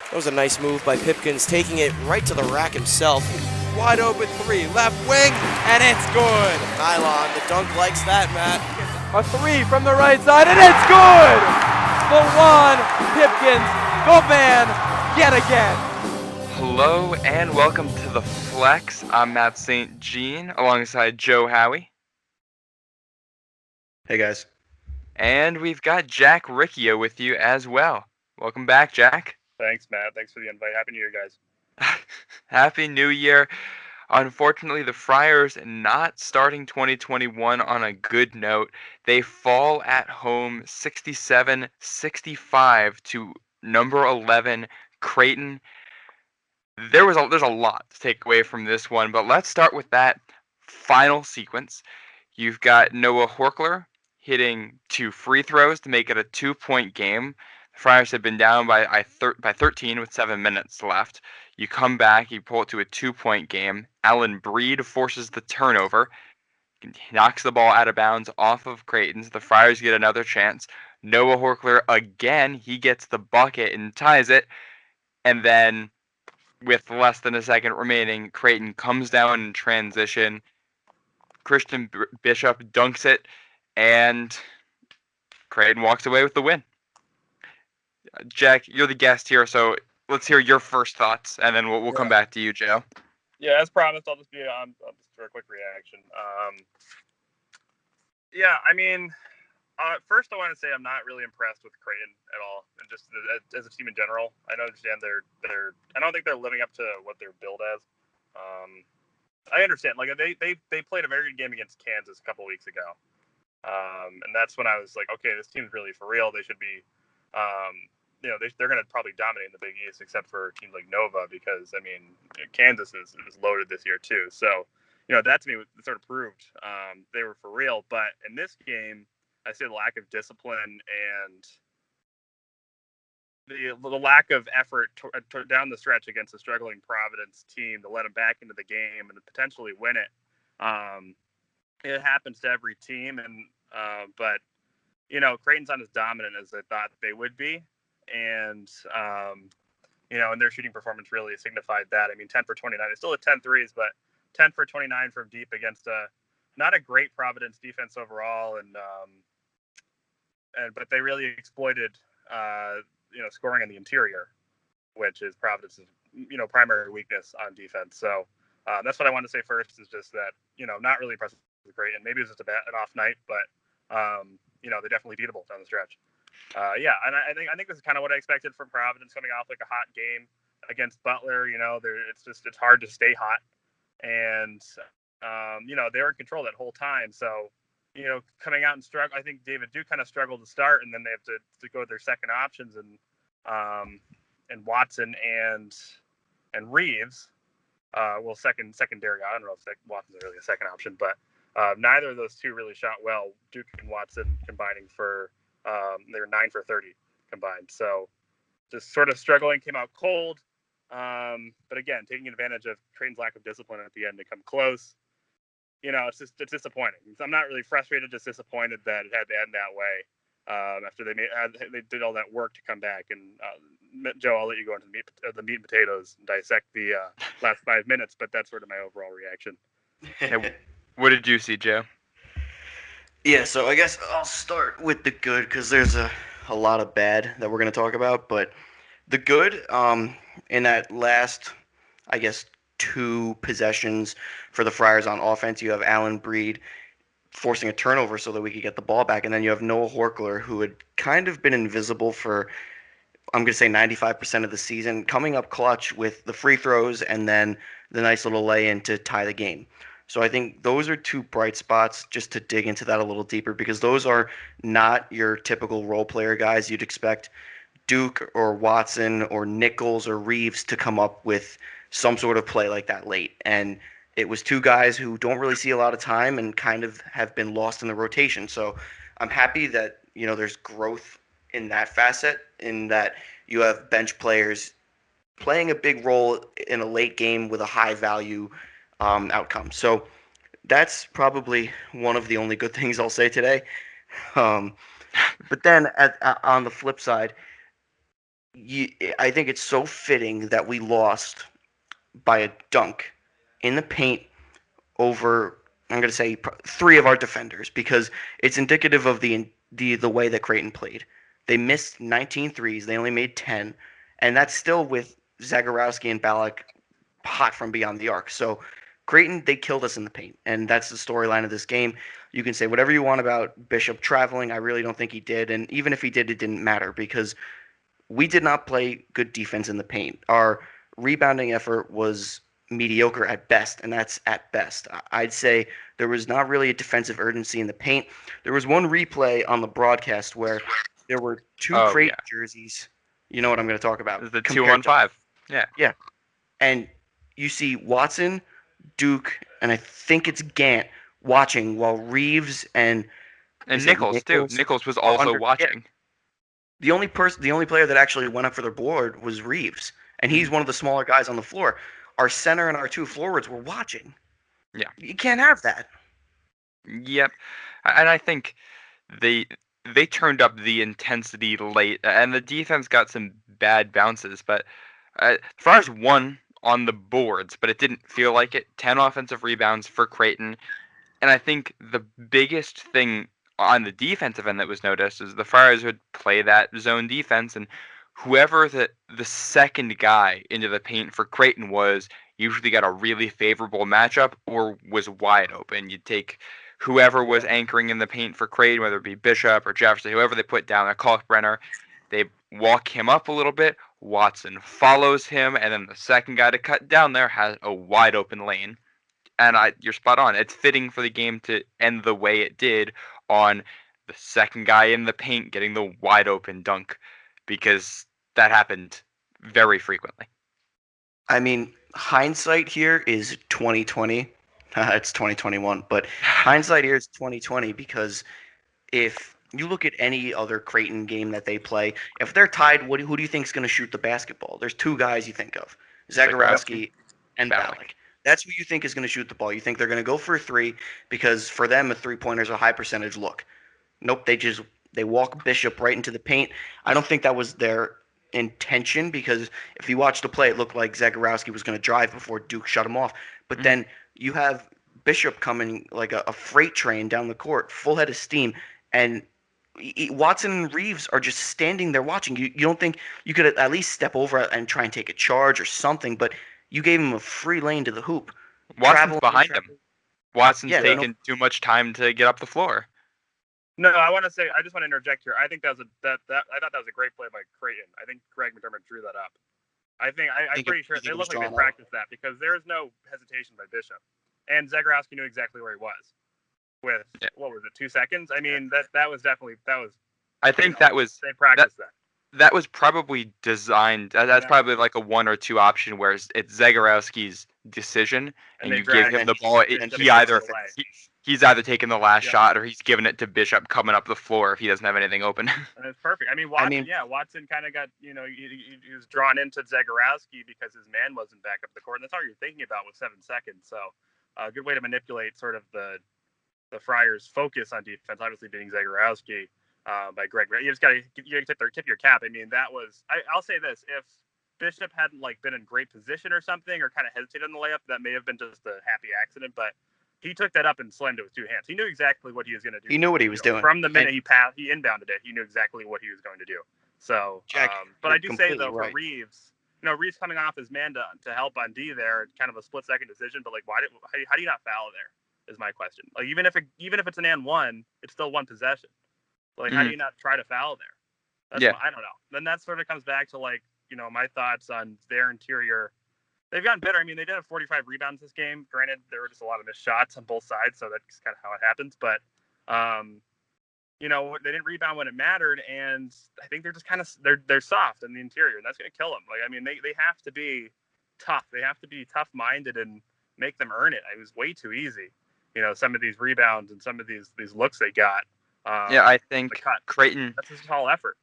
That was a nice move by Pipkins, taking it right to the rack himself. Wide open three, left wing, and it's good. Nylon, the dunk likes that, Matt. A three from the right side, and it's good! The one, Pipkins, the man, yet again. Hello and welcome to The Flex. I'm Matt St. Jean alongside Joe Howie. Hey, guys. And we've got Jack Riccio with you as well. Welcome back, Jack. Thanks, Matt. Thanks for the invite. Happy New Year, guys. Happy New Year. Unfortunately, the Friars not starting 2021 on a good note. They fall at home 67-65 to number 11 Creighton. There's a lot to take away from this one, but let's start with that final sequence. You've got Noah Horkler hitting 2 free throws to make it a 2-point game. The Friars had been down by 13 with 7 minutes left. You come back, you pull it to a 2-point game. Alan Breed forces the turnover, knocks the ball out of bounds off of Creighton's. The Friars get another chance. Noah Horkler again, he gets the bucket and ties it, and then with less than a second remaining, Creighton comes down in transition. Christian Bishop dunks it, and Creighton walks away with the win. Jack, you're the guest here, so let's hear your first thoughts, and then we'll come back to you, Joe. Yeah, as promised, I'll just for a quick reaction. First I want to say I'm not really impressed with Creighton at all, and just as a team in general. I don't understand I don't think they're living up to what they're billed as. I understand, like they played a very good game against Kansas a couple weeks ago, and that's when I was like, okay, this team's really for real. They should be, they're going to probably dominate in the Big East, except for teams like Nova, because I mean Kansas is loaded this year too. So that to me sort of proved they were for real. But in this game, I see the lack of discipline and the lack of effort down the stretch against a struggling Providence team to let them back into the game and potentially win it. It happens to every team, but Creighton's not as dominant as I thought they would be, and and their shooting performance really signified that. I mean, 10 for 29. It's still at 10 threes, but 10 for 29 from deep against not a great Providence defense overall, but they really exploited scoring in the interior, which is Providence's primary weakness on defense. So that's what I want to say first, is just that not really impressed with Creighton. Maybe it was just an off night, but they're definitely beatable down the stretch. And I think this is kind of what I expected from Providence, coming off like a hot game against Butler. It's hard to stay hot, and they were in control that whole time. So coming out and struggle. I think David Duke kind of struggled to start, and then they have to go with their second options and Watson and Reeves. Secondary. I don't know if Watson's really a second option, but neither of those two really shot well. Duke and Watson combining for they were 9 for 30 combined. So just sort of struggling, came out cold. But again, taking advantage of Creighton's lack of discipline at the end to come close. It's disappointing. I'm not really frustrated, just disappointed that it had to end that way after they did all that work to come back. And Joe, I'll let you go into the meat and potatoes and dissect the last 5 minutes, but that's sort of my overall reaction. What did you see, Joe? Yeah, so I guess I'll start with the good, because there's a lot of bad that we're going to talk about. But the good, in that last, I guess, 2 possessions for the Friars on offense, you have Alan Breed forcing a turnover so that we could get the ball back, and then you have Noah Horkler, who had kind of been invisible for, I'm going to say, 95% of the season, coming up clutch with the free throws and then the nice little lay-in to tie the game. So I think those are 2 bright spots, just to dig into that a little deeper, because those are not your typical role player guys you'd expect Duke or Watson or Nichols or Reeves to come up with some sort of play like that late. And it was 2 guys who don't really see a lot of time and kind of have been lost in the rotation. So I'm happy that, there's growth in that facet, in that you have bench players playing a big role in a late game with a high value outcome. So that's probably one of the only good things I'll say today. But then on the flip side, I think it's so fitting that we lost by a dunk in the paint over, I'm going to say, three of our defenders, because it's indicative of the way that Creighton played. They missed 19 threes. They only made 10, and that's still with Zagorowski and Ballack hot from beyond the arc. So Creighton, they killed us in the paint, and that's the storyline of this game. You can say whatever you want about Bishop traveling. I really don't think he did, and even if he did, it didn't matter because we did not play good defense in the paint. Our rebounding effort was mediocre at best, and that's at best. I'd say there was not really a defensive urgency in the paint. There was one replay on the broadcast where there were two Oh yeah, Creighton jerseys. You know what I'm going to talk about. the two on Compared to five. Yeah, yeah, and you see Watson, Duke, and I think it's Gant watching while Reeves and and is it Nichols too. Nichols Nichols was are also under. Yeah, watching. the only player that actually went up for their board was Reeves, and he's Mhm. one of the smaller guys on the floor. Our center and our two forwards were watching. Yeah. You can't have that. Yep. And I think they they turned up the intensity late, and the defense got some bad bounces. But Friars won on the boards, but it didn't feel like it. 10 offensive rebounds for Creighton, and I think the biggest thing on the defensive end that was noticed is the Friars would play that zone defense, and whoever the second guy into the paint for Creighton was usually got a really favorable matchup or was wide open. You'd take whoever was anchoring in the paint for Creighton, whether it be Bishop or Jefferson, whoever they put down, a Kalkbrenner, they walk him up a little bit. Watson follows him, and then the second guy to cut down there has a wide open lane. And you're spot on. It's fitting for the game to end the way it did on the second guy in the paint getting the wide open dunk, because that happened very frequently. I mean, hindsight here is 2020. It's 2021, but hindsight here is 2020 because if you look at any other Creighton game that they play, if they're tied, who do you think is going to shoot the basketball? There's two guys you think of, Zagorowski, Zagorowski and Ballack. Ballack. That's who you think is going to shoot the ball. You think they're going to go for a three because for them a three-pointer is a high percentage look. Nope, they walk Bishop right into the paint. I don't think that was their intention because if you watch the play, it looked like Zagorowski was going to drive before Duke shut him off. But Mhm. then you have Bishop coming like a freight train down the court, full head of steam, and Watson and Reeves are just standing there watching. You don't think you could at least step over and try and take a charge or something, but you gave him a free lane to the hoop. Watson's behind him. Traveling. Watson's Yeah, no, taking too much time to get up the floor. No, I just want to interject here. I think that was I thought that was a great play by Creighton. I think Greg McDermott drew that up. I'm pretty sure they look like they practiced that because there is no hesitation by Bishop, and Zagorowski knew exactly where he was with what was it, 2 seconds? I mean that was definitely I think that was they practiced that. That was probably designed. That's probably like a 1 or 2 option where it's Zagorowski's decision, and you give him the ball. He's either taking the last shot or he's giving it to Bishop coming up the floor if he doesn't have anything open. And it's perfect. I mean, Watson kind of got, he was drawn into Zagorowski because his man wasn't back up the court, and that's all you're thinking about with 7 seconds. So, a good way to manipulate sort of the Friars' focus on defense, obviously being Zagorowski. By Greg, you just got to tip your cap. I mean, that was. I'll say this: if Bishop hadn't been in great position or something, or kind of hesitated on the layup, that may have been just a happy accident. But he took that up and slammed it with 2 hands. He knew exactly what he was going to do. He knew what he was doing from the minute he inbounded it. He knew exactly what he was going to do. So, but I do say though, for Reeves, Reeves coming off his man to help on D there, kind of a split-second decision. But how do you not foul there? Is my question. Even if it's an and one, it's still one possession. How do you not try to foul there? I don't know. Then that sort of comes back to my thoughts on their interior. They've gotten better. I mean, they did have 45 rebounds this game. Granted, there were just a lot of missed shots on both sides, so that's kind of how it happens. But, they didn't rebound when it mattered, and I think they're just kind of they're soft in the interior, and that's going to kill them. They have to be tough. They have to be tough-minded and make them earn it. It was way too easy. Some of these rebounds and some of these looks they got. I think Creighton. That's a tall effort.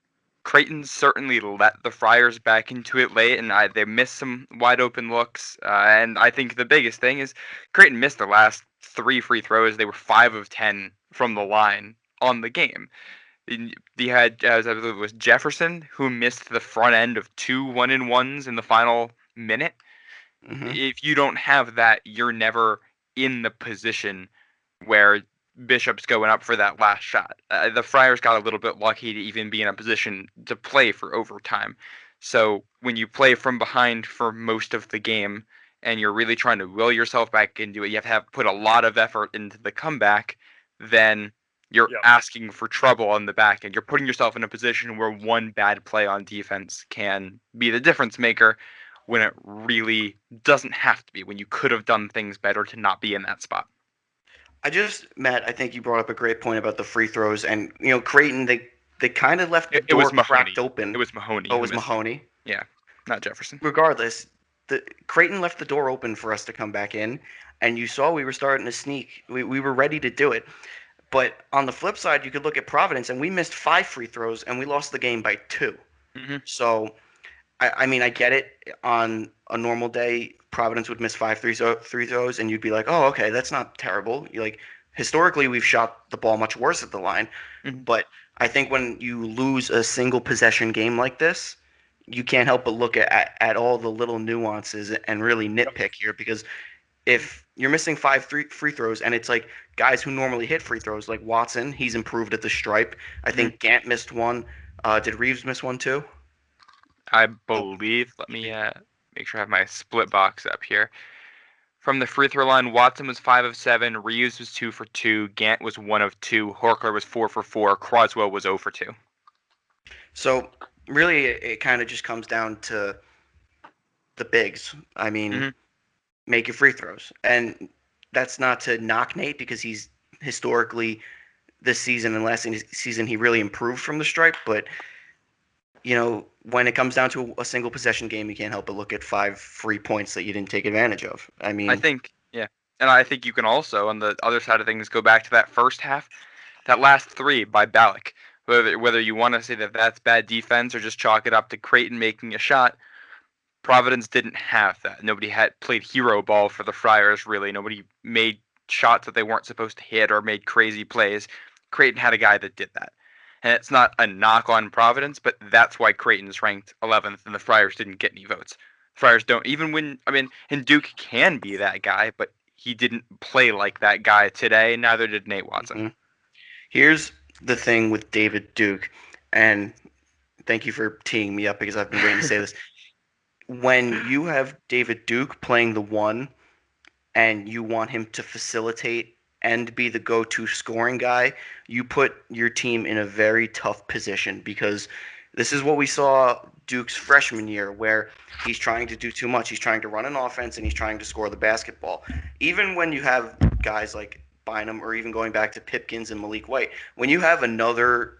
Creighton certainly let the Friars back into it late, and they missed some wide open looks. And I think the biggest thing is Creighton missed the last 3 free throws. They were 5 of 10 from the line on the game. You had, as I believe it was Jefferson, who missed the front end of 2 1-and-1s in the final minute. Hmm. If you don't have that, you're never in the position where Bishop's going up for that last shot. The Friars got a little bit lucky to even be in a position to play for overtime. So when you play from behind for most of the game and you're really trying to will yourself back into it, you have to put a lot of effort into the comeback, then you're Yep. asking for trouble on the back end. You're putting yourself in a position where one bad play on defense can be the difference maker when it really doesn't have to be, when you could have done things better to not be in that spot. Matt, I think you brought up a great point about the free throws, and Creighton, they kind of left the It door was cracked Mahoney. open. It was Mahoney Oh, it who was missed it. Mahoney. Yeah, not Jefferson. Regardless, the Creighton left the door open for us to come back in, and you saw we were starting to sneak. We were ready to do it. But on the flip side, you could look at Providence, and we missed 5 free throws, and we lost the game by 2. Hmm. So I mean, I get it. On a normal day, Providence would miss 5 free throws, and you'd be like, "Oh, okay, that's not terrible." You like historically, we've shot the ball much worse at the line, Hmm. but I think when you lose a single possession game like this, you can't help but look at all the little nuances and really Yep. nitpick here because if you're missing free throws and it's like guys who normally hit free throws like Watson, he's improved at the stripe. I Hmm. think Gant missed one. Did Reeves miss one too? I Oh, believe. Let me make sure I have my split box up here. From the free throw line, Watson was 5 of 7, Reeves was 2 for 2, Gant was 1 of 2, Horkler was 4 for 4, Croswell was 0 for 2. so really, it kind of just comes down to the bigs. I mean, Hmm. make your free throws, and that's not to knock Nate because he's historically this season and last season he really improved from the stripe. But when it comes down to a single possession game, you can't help but look at 5 free points that you didn't take advantage of. I I mean, think, yeah. And I think you can also, on the other side of things, go back to that first half. That last 3 by Ballack. Whether you want to say that that's bad defense or just chalk it up to Creighton making a shot, Providence didn't have that. Nobody had played hero ball for the Friars, really. Nobody made shots that they weren't supposed to hit or made crazy plays. Creighton had a guy that did that. And it's not a knock on Providence, but that's why Creighton's ranked 11th and the Friars didn't get any votes. The Friars don't, even when, I mean, and Duke can be that guy, but he didn't play like that guy today. Neither did Nate Watson. mhm. Here's the thing with David Duke, and thank you for teeing me up because I've been waiting to say this. When you have David Duke playing the one and you want him to facilitate and be the go-to scoring guy, you put your team in a very tough position because this is what we saw Duke's freshman year where he's trying to do too much. He's trying to run an offense and he's trying to score the basketball. Even when you have guys like Bynum or even going back to Pipkins and Malik White, when you have another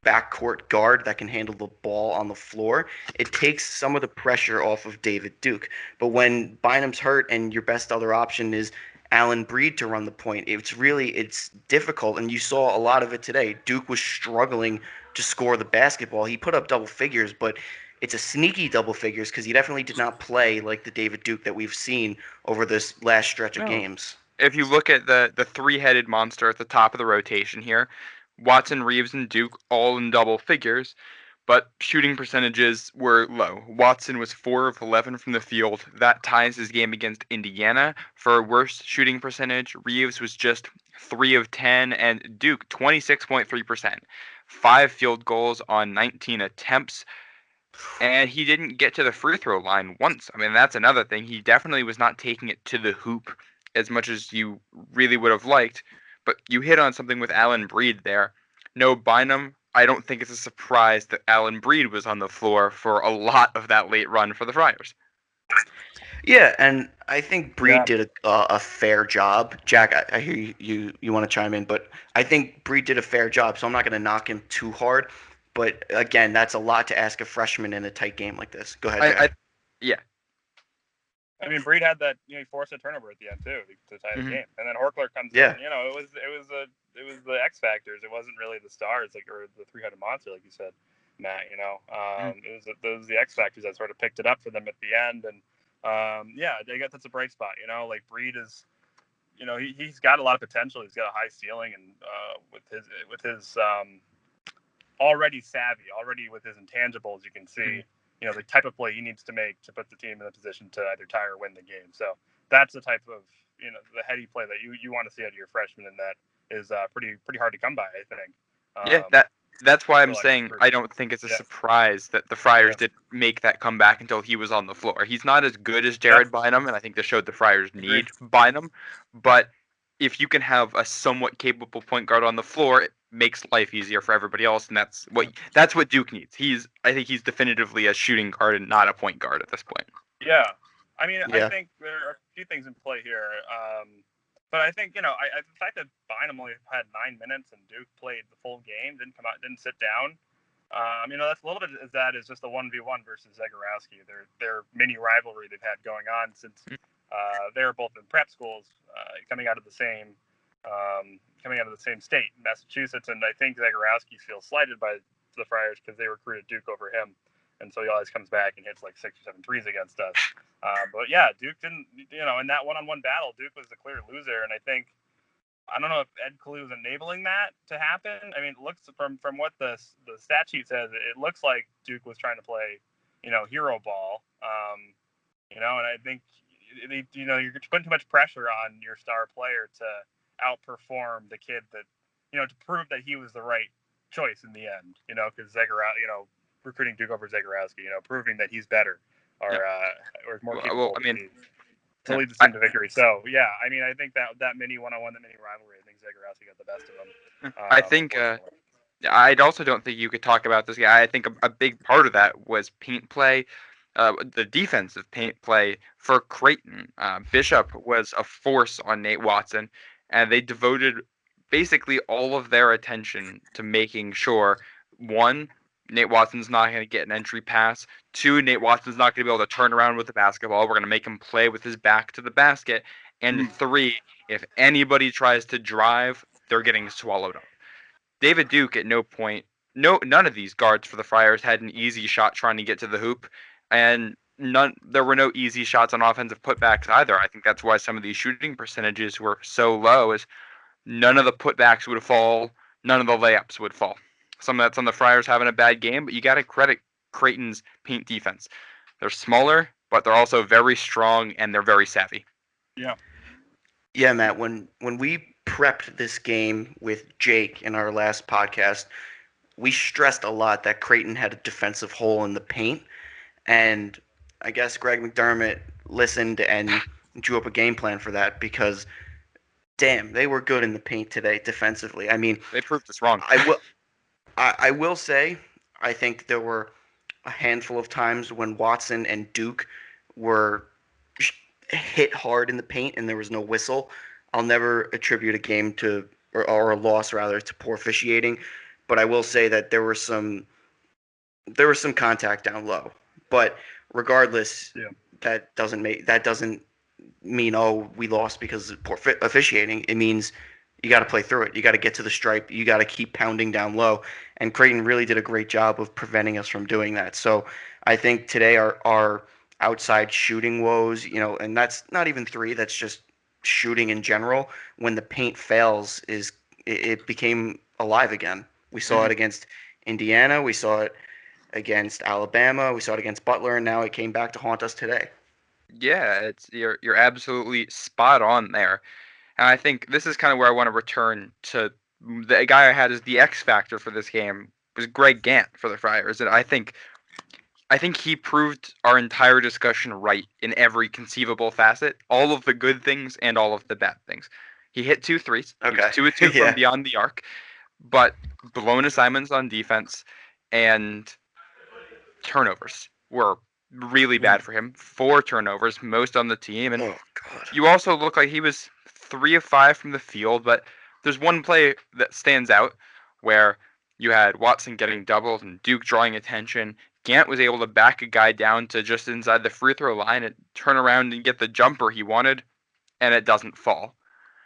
backcourt guard that can handle the ball on the floor, it takes some of the pressure off of David Duke. But when Bynum's hurt and your best other option is Allen Breed to run the point, it's difficult, and you saw a lot of it today. Duke was struggling to score the basketball. He put up double figures, but it's a sneaky double figures because he definitely did not play like the David Duke that we've seen over this last stretch of No. games. If you look at the three-headed monster at the top of the rotation here, Watson, Reeves, and Duke all in double figures, but shooting percentages were low. Watson was 4 of 11 from the field. That ties his game against Indiana for worst shooting percentage. Reeves was just 3 of 10, and Duke 26.3%. 5 field goals on 19 attempts, and he didn't get to the free throw line once. I mean, that's another thing. He definitely was not taking it to the hoop as much as you really would have liked. But you hit on something with Allen Breed there. No Bynum. I don't think it's a surprise that Allen Breed was on the floor for a lot of that late run for the Friars. Yeah, and I think Breed Yeah. did a fair job. Jack, I hear you want to chime in, but I think Breed did a fair job, so I'm not going to knock him too hard. But again, that's a lot to ask a freshman in a tight game like this. Go ahead, I Jack. yeah. I mean, Breed had that. He forced a turnover at the end too to tie the Hmm. game, and then Horkler comes in. Yeah. It was the X factors. It wasn't really the stars or the three-headed monster like you said, Matt. It was the X factors that sort of picked it up for them at the end, and yeah, I guess that's a bright spot. Like Breed is. He's got a lot of potential. He's got a high ceiling, and with his already savvy, already with his intangibles. You can see, the type of play he needs to make to put the team in a position to either tie or win the game. So that's the type of, the heady play that you want to see out of your freshman, and that is pretty hard to come by, I think. Yeah, Um, that's why I'm so, I mean, saying I don't think it's a surprise that the Friars yeah, didn't make that comeback until he was on the floor. He's not as good as yeah, Jared Bynum, and I think this showed the Friars agreed. need Bynum. But if you can have a somewhat capable point guard on the floor, it makes life easier for everybody else, and that's what Duke needs. I think he's definitively a shooting guard and not a point guard at this point. Yeah, I mean, I Yeah. think there are a few things in play here. But I think, the fact that Bynum only had 9 minutes and Duke played the full game, didn't come out, didn't sit down. That's a little bit of that is just a 1v1 versus Zagorowski. Their mini rivalry they've had going on since they were both in prep schools, coming out of the same state, Massachusetts. And I think Zagorowski feels slighted by the Friars because they recruited Duke over him. And so he always comes back and hits like 6 or 7 threes against us. But yeah, Duke didn't, in that one-on-one battle, Duke was the clear loser. And I don't know if Ed Kalu is enabling that to happen. I mean, it looks from what the stat sheet says, it looks like Duke was trying to play, hero ball. And I think, you're putting too much pressure on your star player to outperform the kid that, to prove that he was the right choice in the end, because recruiting Duke over Zagorowski, proving that he's better or more capable to lead the team to victory. So yeah, I mean, I think that mini one-on-one, that mini rivalry, I think Zagorowski got the best of them. I think I also don't think you could talk about this guy. I think a big part of that was paint play, the defensive paint play for Creighton. Bishop was a force on Nate Watson, and they devoted basically all of their attention to making sure, one, Nate Watson's not going to get an entry pass. Two, Nate Watson's not going to be able to turn around with the basketball. We're going to make him play with his back to the basket. And three, if anybody tries to drive, they're getting swallowed up. David Duke at no point, none of these guards for the Friars had an easy shot trying to get to the hoop, and there were no easy shots on offensive putbacks either. I think that's why some of these shooting percentages were so low, is none of the putbacks would fall, none of the layups would fall. Some of that's on the Friars having a bad game, but you got to credit Creighton's paint defense. They're smaller, but they're also very strong and they're very savvy. Yeah. Yeah, Matt, when we prepped this game with Jake in our last podcast, we stressed a lot that Creighton had a defensive hole in the paint, and I guess Greg McDermott listened and drew up a game plan for that because, damn, they were good in the paint today defensively. I mean, They proved us wrong. I will say, I think there were a handful of times when Watson and Duke were hit hard in the paint and there was no whistle. I'll never attribute a game to or a loss rather to poor officiating, but I will say that there was some contact down low. But regardless, that doesn't mean oh we lost because of poor officiating. It means you got to play through it. You got to get to the stripe. You got to keep pounding down low. And Creighton really did a great job of preventing us from doing that. So I think today our outside shooting woes, and that's not even three. That's just shooting in general. When the paint fails, it became alive again. We saw it against Indiana. We saw it against Alabama. We saw it against Butler, and now it came back to haunt us today. Yeah, you're absolutely spot on there. And I think this is kind of where I want to return to the guy I had as the X factor for this game was Greg Gant for the Friars, and I think he proved our entire discussion right in every conceivable facet, all of the good things and all of the bad things. He hit 2 threes. Okay. He was 2 of 2 Yeah. from beyond the arc, but blown assignments on defense and turnovers were really bad for him. 4 turnovers, most on the team, and Oh God. you also look like he was 3 of 5 from the field, but there's one play that stands out where you had Watson getting doubled and Duke drawing attention. Gant was able to back a guy down to just inside the free throw line and turn around and get the jumper he wanted, and it doesn't fall.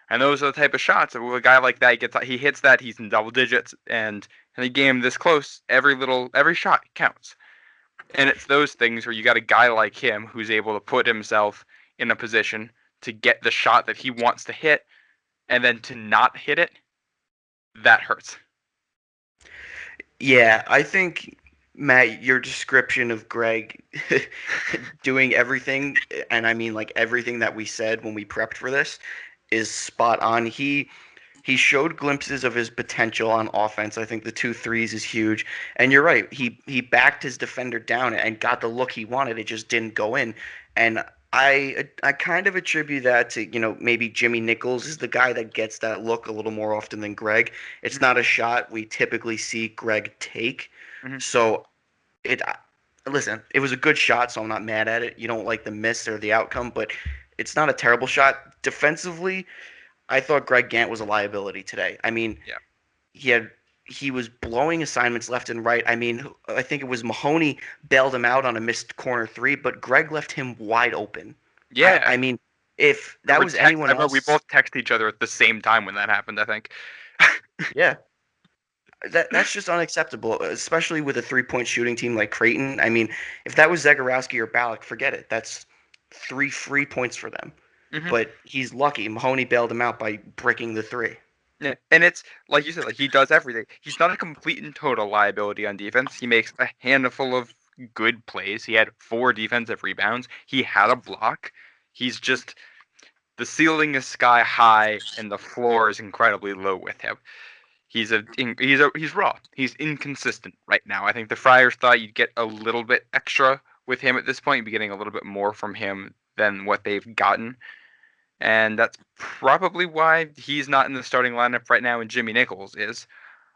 And those are the type of shots that a guy like that he hits that, he's in double digits, and in a game this close, every shot counts. And it's those things where you got a guy like him who's able to put himself in a position to get the shot that he wants to hit, and then to not hit it, that hurts. Yeah, I think Matt, your description of Greg doing everything, and I mean like everything that we said when we prepped for this, is spot on. He showed glimpses of his potential on offense. I think the two threes is huge. And you're right. He backed his defender down and got the look he wanted. It just didn't go in. And I kind of attribute that to, maybe Jimmy Nichols is the guy that gets that look a little more often than Greg. It's not a shot we typically see Greg take. Mm-hmm. So it listen, it was a good shot, so I'm not mad at it. You don't like the miss or the outcome, but it's not a terrible shot. Defensively, I thought Greg Gant was a liability today. I mean, Yeah. he had he was blowing assignments left and right. I mean, I think it was Mahoney bailed him out on a missed corner three, but Greg left him wide open. I, Yeah. I mean, if I that would was text. anyone I remember we else, both texted each other at the same time when that happened. I think. yeah, that's just unacceptable, especially with a 3-point shooting team like Creighton. I mean, if that was Zagorowski or Ballack, forget it. That's 3 free points for them. Hmm. But he's lucky. Mahoney bailed him out by breaking the three. Yeah, and it's like you said, like he does everything. He's not a complete and total liability on defense. He makes a handful of good plays. He had 4 defensive rebounds. He had a block. He's just the ceiling is sky high and the floor is incredibly low with him. He's raw. He's inconsistent right now. I think the Friars thought you'd get a little bit extra with him at this point. You'd be getting a little bit more from him than what they've gotten. And that's probably why he's not in the starting lineup right now and Jimmy Nichols is.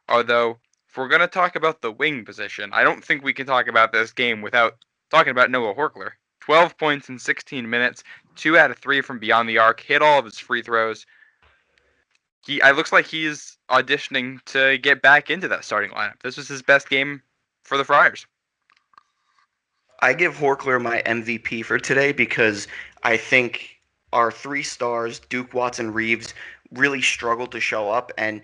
Although, if we're going to talk about the wing position, I don't think we can talk about this game without talking about Noah Horkler. 12 points in 16 minutes, 2 out of 3 from beyond the arc, hit all of his free throws. It looks like he's auditioning to get back into that starting lineup. This was his best game for the Friars. I give Horkler my MVP for today because I think our 3 stars, Duke, Watson, Reeves, really struggled to show up. And,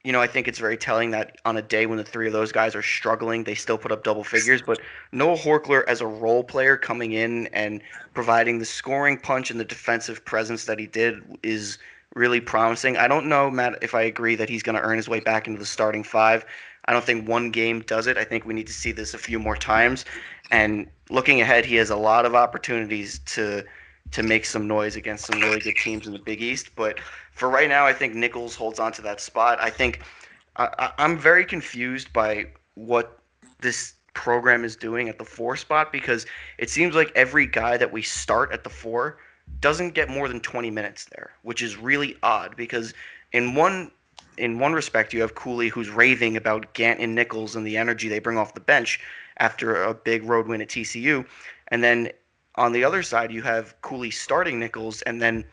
I think it's very telling that on a day when the three of those guys are struggling, they still put up double figures. But Noah Horkler, as a role player coming in and providing the scoring punch and the defensive presence that he did, is really promising. I don't know, Matt, if I agree that he's going to earn his way back into the starting five. I don't think one game does it. I think we need to see this a few more times. And looking ahead, he has a lot of opportunities to make some noise against some really good teams in the Big East. But for right now, I think Nichols holds on to that spot. I think I'm very confused by what this program is doing at the 4 spot because it seems like every guy that we start at the 4 doesn't get more than 20 minutes there, which is really odd because in one in one respect you have Cooley who's raving about Gant and Nichols and the energy they bring off the bench after a big road win at TCU, and then on the other side you have Cooley starting Nichols and then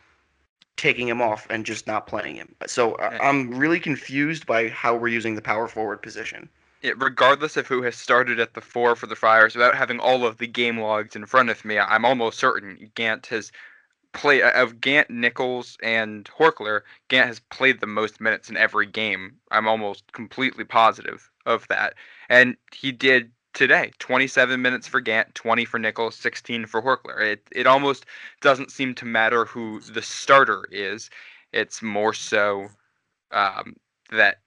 taking him off and just not playing him. So I'm really confused by how we're using the power forward position. Regardless of who has started at the 4 for the Friars, without having all of the game logs in front of me, I'm almost certain Gant has of Gant, Nichols, and Horkler, Gant has played the most minutes in every game. I'm almost completely positive of that. And he did today. 27 minutes for Gant, 20 for Nichols, 16 for Horkler. It almost doesn't seem to matter who the starter is. It's more so um, that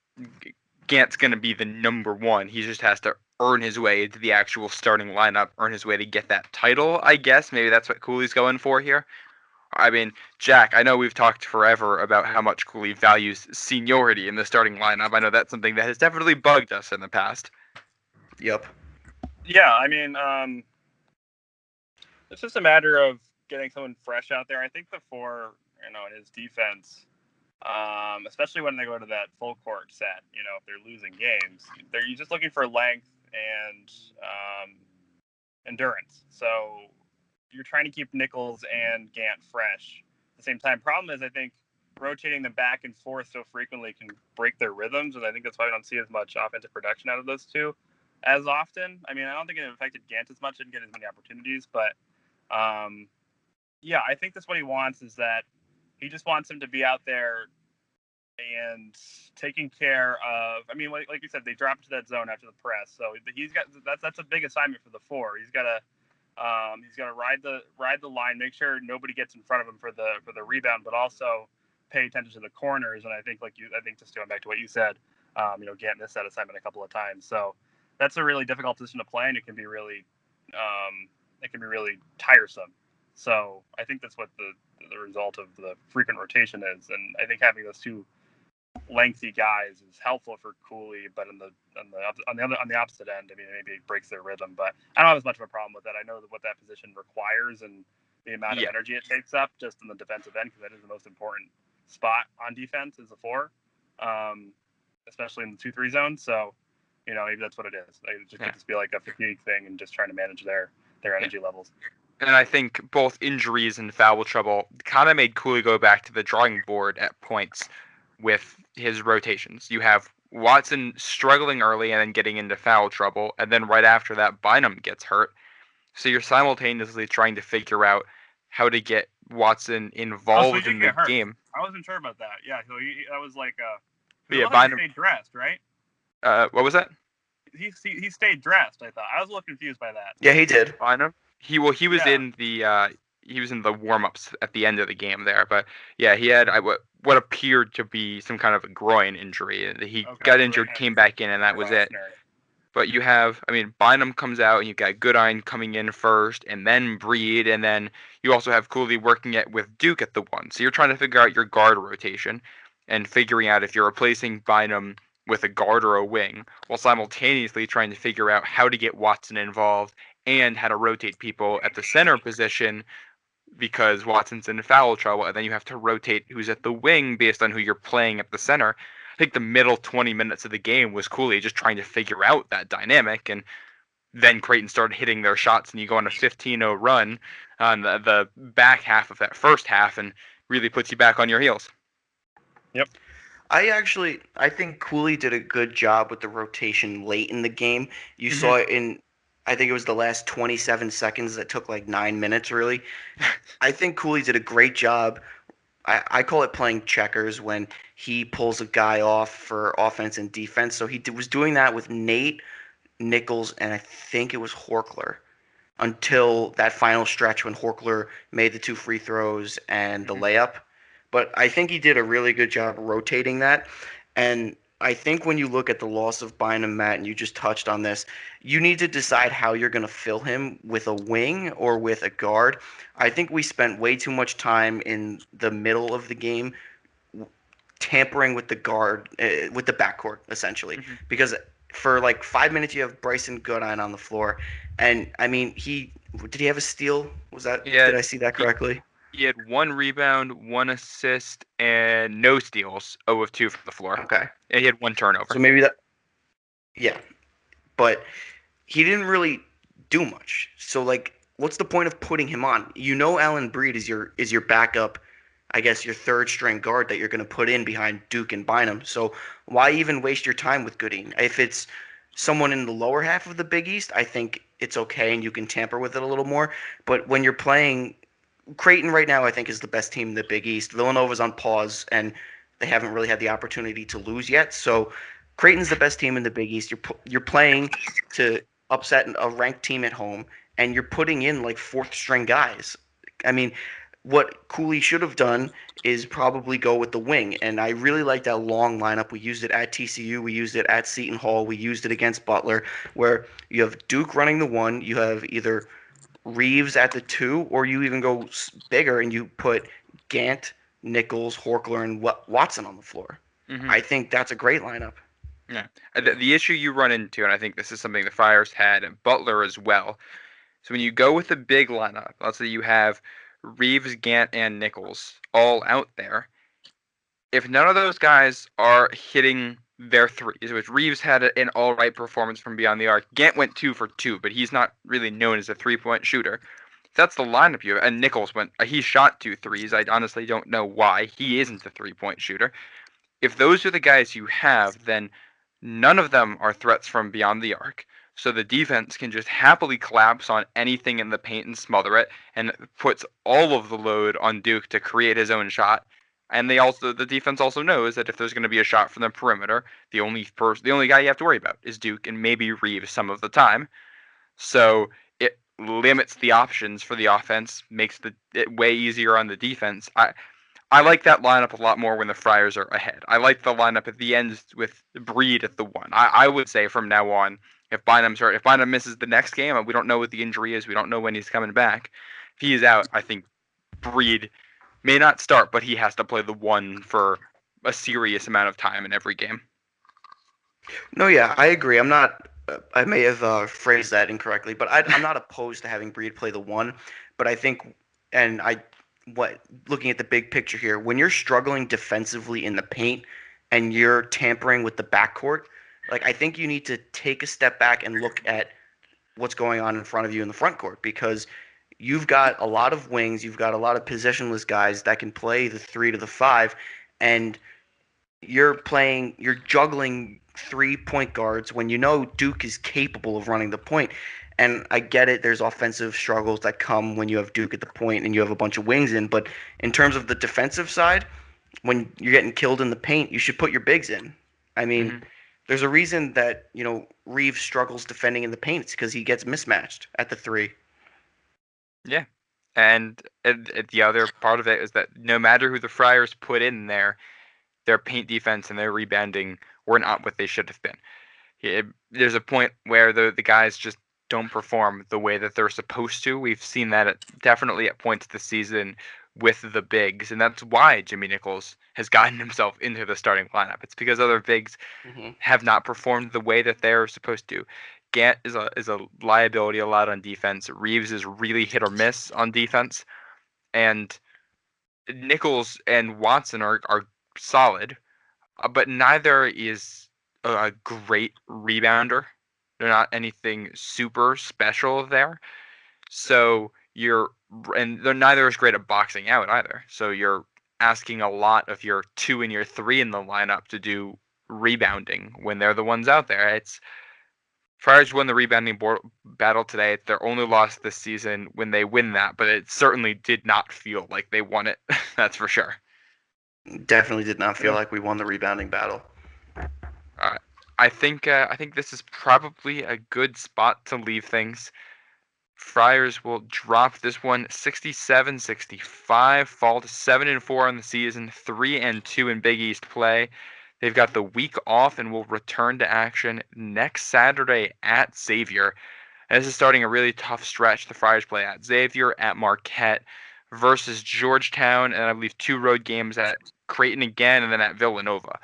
Gant's going to be the number one. He just has to earn his way into the actual starting lineup, earn his way to get that title, I guess. Maybe that's what Cooley's going for here. I mean, Jack, I know we've talked forever about how much Cooley values seniority in the starting lineup. I know that's something that has definitely bugged us in the past. Yep. Yeah, I mean, it's just a matter of getting someone fresh out there. I think the 4, in his defense, especially when they go to that full court set, if they're losing games, they're just looking for length and endurance. So you're trying to keep Nichols and Gant fresh. At the same time, problem is I think rotating them back and forth so frequently can break their rhythms, and I think that's why we don't see as much offensive production out of those two as often. I mean, I don't think it affected Gant as much; didn't get as many opportunities, but yeah, I think that's what he wants is that he just wants him to be out there and taking care of. I mean, like you said, they drop into that zone after the press, so he's got that's a big assignment for the 4. He's got to ride the line, make sure nobody gets in front of him for the rebound, but also pay attention to the corners. And I think I think just going back to what you said, Gant missed that assignment a couple of times, so that's a really difficult position to play, and it can be really tiresome. So I think that's what the result of the frequent rotation is, and I think having those two lengthy guys is helpful for Cooley, but on the opposite end, I mean, maybe it breaks their rhythm. But I don't have as much of a problem with that. I know what that position requires and the amount of energy it takes up just in the defensive end, because that is the most important spot on defense is the four, especially in the 2-3 zone. So maybe that's what it is. It just could just be like a fatigue thing and just trying to manage their energy levels. And I think both injuries and foul trouble kind of made Cooley go back to the drawing board at points with his rotations. You have Watson struggling early and then getting into foul trouble, and then right after that, Bynum gets hurt. So you're simultaneously trying to figure out how to get Watson involved in the game. I wasn't sure about that. Yeah, so that was like Bynum stayed dressed, right? What was that? He stayed dressed. I thought I was a little confused by that. Yeah, he did. Bynum. He was in the warm-ups at the end of the game there, but yeah, he had what appeared to be some kind of a groin injury. He got injured, came back in, and that was it. But you have, Bynum comes out, and you've got Goodine coming in first, and then Breed, and then you also have Cooley working it with Duke at the 1. So you're trying to figure out your guard rotation and figuring out if you're replacing Bynum with a guard or a wing, while simultaneously trying to figure out how to get Watson involved and how to rotate people at the center position because Watson's in foul trouble, and then you have to rotate who's at the wing based on who you're playing at the center. I think the middle 20 minutes of the game was Cooley just trying to figure out that dynamic, and then Creighton started hitting their shots, and you go on a 15-0 run on the back half of that first half, and really puts you back on your heels. Yep. I think Cooley did a good job with the rotation late in the game. You saw it in, I think it was the last 27 seconds that took like 9 minutes, really. I think Cooley did a great job. I call it playing checkers when he pulls a guy off for offense and defense. So he was doing that with Nate, Nichols, and I think it was Horkler until that final stretch when Horkler made the 2 free throws and the layup. But I think he did a really good job rotating that. And I think when you look at the loss of Bynum, Matt, and you just touched on this, you need to decide how you're going to fill him with a wing or with a guard. I think we spent way too much time in the middle of the game tampering with the guard, with the backcourt, essentially. Because for like 5 minutes, you have Bryson Goodine on the floor. And, did he have a steal? Did I see that correctly? He had 1 rebound, 1 assist, and no steals. 0 of 2 from the floor. Okay. And he had 1 turnover. So maybe that. Yeah, but he didn't really do much. So what's the point of putting him on? Allen Breed is your backup. I guess your third string guard that you're going to put in behind Duke and Bynum. So why even waste your time with Goodine? If it's someone in the lower half of the Big East, I think it's okay and you can tamper with it a little more. But when you're playing Creighton right now, I think, is the best team in the Big East. Villanova's on pause, and they haven't really had the opportunity to lose yet. So Creighton's the best team in the Big East. You're playing to upset a ranked team at home, and you're putting in like fourth-string guys. What Cooley should have done is probably go with the wing, and I really like that long lineup. We used it at TCU. We used it at Seton Hall. We used it against Butler, where you have Duke running the 1. You have either Reeves at the 2, or you even go bigger and you put Gant, Nichols, Horkler, and Watson on the floor. I think that's a great lineup. Yeah. The issue you run into, and I think this is something the Friars had at Butler as well, so when you go with a big lineup, let's say you have Reeves, Gant, and Nichols all out there, if none of those guys are hitting their threes, which Reeves had an all right performance from beyond the arc. Gant went 2 for 2, but he's not really known as a 3-point shooter. That's the lineup you have. And Nichols he shot 2 threes. I honestly don't know why. He isn't a 3-point shooter. If those are the guys you have, then none of them are threats from beyond the arc. So the defense can just happily collapse on anything in the paint and smother it, and puts all of the load on Duke to create his own shot. And the defense also knows that if there's going to be a shot from the perimeter, the only guy you have to worry about is Duke and maybe Reeves some of the time. So it limits the options for the offense, makes it way easier on the defense. I like that lineup a lot more when the Friars are ahead. I like the lineup at the end with Breed at the 1. I would say from now on, if Bynum's hurt, if Bynum misses the next game, we don't know what the injury is, we don't know when he's coming back. If he is out, I think Breed may not start, but he has to play the 1 for a serious amount of time in every game. No, yeah, I agree. I'm not. I may have phrased that incorrectly, but I'm not opposed to having Breed play the 1. But I think, and I, what looking at the big picture here, when you're struggling defensively in the paint and you're tampering with the backcourt, like I think you need to take a step back and look at what's going on in front of you in the front court because you've got a lot of wings, you've got a lot of possessionless guys that can play the 3 to the 5, and you're juggling 3 point guards when you know Duke is capable of running the point. And I get it, there's offensive struggles that come when you have Duke at the point and you have a bunch of wings in. But in terms of the defensive side, when you're getting killed in the paint, you should put your bigs in. I mean, there's a reason that, Reeves struggles defending in the paint. It's because he gets mismatched at the 3. Yeah. And the other part of it is that no matter who the Friars put in there, their paint defense and their rebounding were not what they should have been. There's a point where the guys just don't perform the way that they're supposed to. We've seen that definitely at points this season with the bigs, and that's why Jimmy Nichols has gotten himself into the starting lineup. It's because other bigs have not performed the way that they're supposed to. Gant is a liability a lot on defense. Reeves is really hit or miss on defense, and Nichols and Watson are solid, but neither is a great rebounder. They're not anything super special there. So they're neither is great at boxing out either. So you're asking a lot of your 2 and your 3 in the lineup to do rebounding when they're the ones out there. Friars won the rebounding battle today. It's their only loss this season when they win that, but it certainly did not feel like they won it. That's for sure. Definitely did not feel like we won the rebounding battle. I think this is probably a good spot to leave things. Friars will drop this one 67-65, fall to 7-4 on the season, 3-2 in Big East play. They've got the week off and will return to action next Saturday at Xavier. And this is starting a really tough stretch. The Friars play at Xavier, at Marquette, versus Georgetown, and I believe 2 road games at Creighton again, and then at Villanova.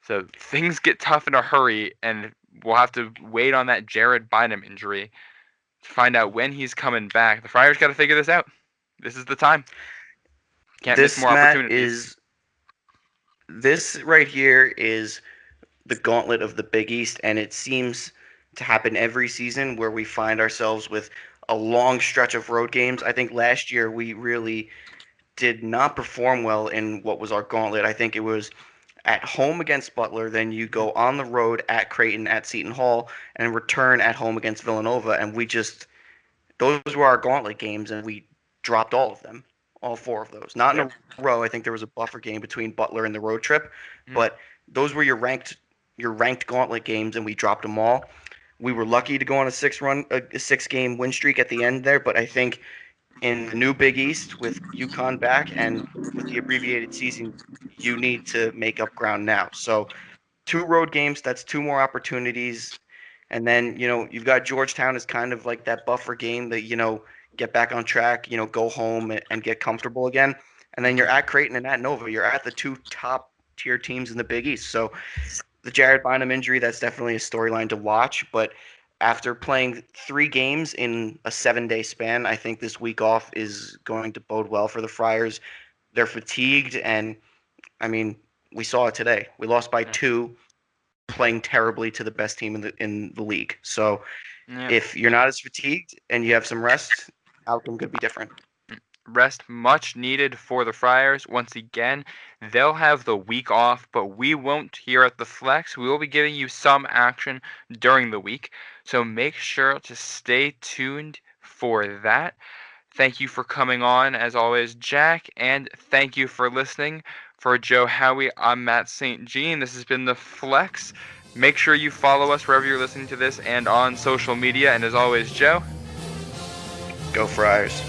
So things get tough in a hurry, and we'll have to wait on that Jared Bynum injury to find out when he's coming back. The Friars got to figure this out. This is the time. Can't miss more opportunities. This right here is the gauntlet of the Big East, and it seems to happen every season where we find ourselves with a long stretch of road games. I think last year we really did not perform well in what was our gauntlet. I think it was at home against Butler, then you go on the road at Creighton, at Seton Hall, and return at home against Villanova, and those were our gauntlet games, and we dropped all of them, all 4 of those. Not in a row. I think there was a buffer game between Butler and the road trip, but those were your ranked gauntlet games, and we dropped them all. We were lucky to go on a 6-game win streak at the end there, but I think in the new Big East with UConn back and with the abbreviated season, you need to make up ground now. So 2 road games, that's 2 more opportunities. And then, you've got Georgetown as kind of like that buffer game that, get back on track, go home and get comfortable again. And then you're at Creighton and at Nova. You're at the 2 top tier teams in the Big East. So the Jared Bynum injury, that's definitely a storyline to watch. But after playing 3 games in a 7-day span, I think this week off is going to bode well for the Friars. They're fatigued, and, I mean, we saw it today. We lost by 2, playing terribly to the best team in the league. So if you're not as fatigued and you have some rest, outcome could be different. Rest much needed for the Friars. Once again, they'll have the week off, but we won't here at the Flex. We will be giving you some action during the week, so make sure to stay tuned for that. Thank you for coming on, as always, Jack, and thank you for listening. For Joe Howie, I'm Matt St. Jean. This has been the Flex. Make sure you follow us wherever you're listening to this and on social media. And as always, Joe, go Friars.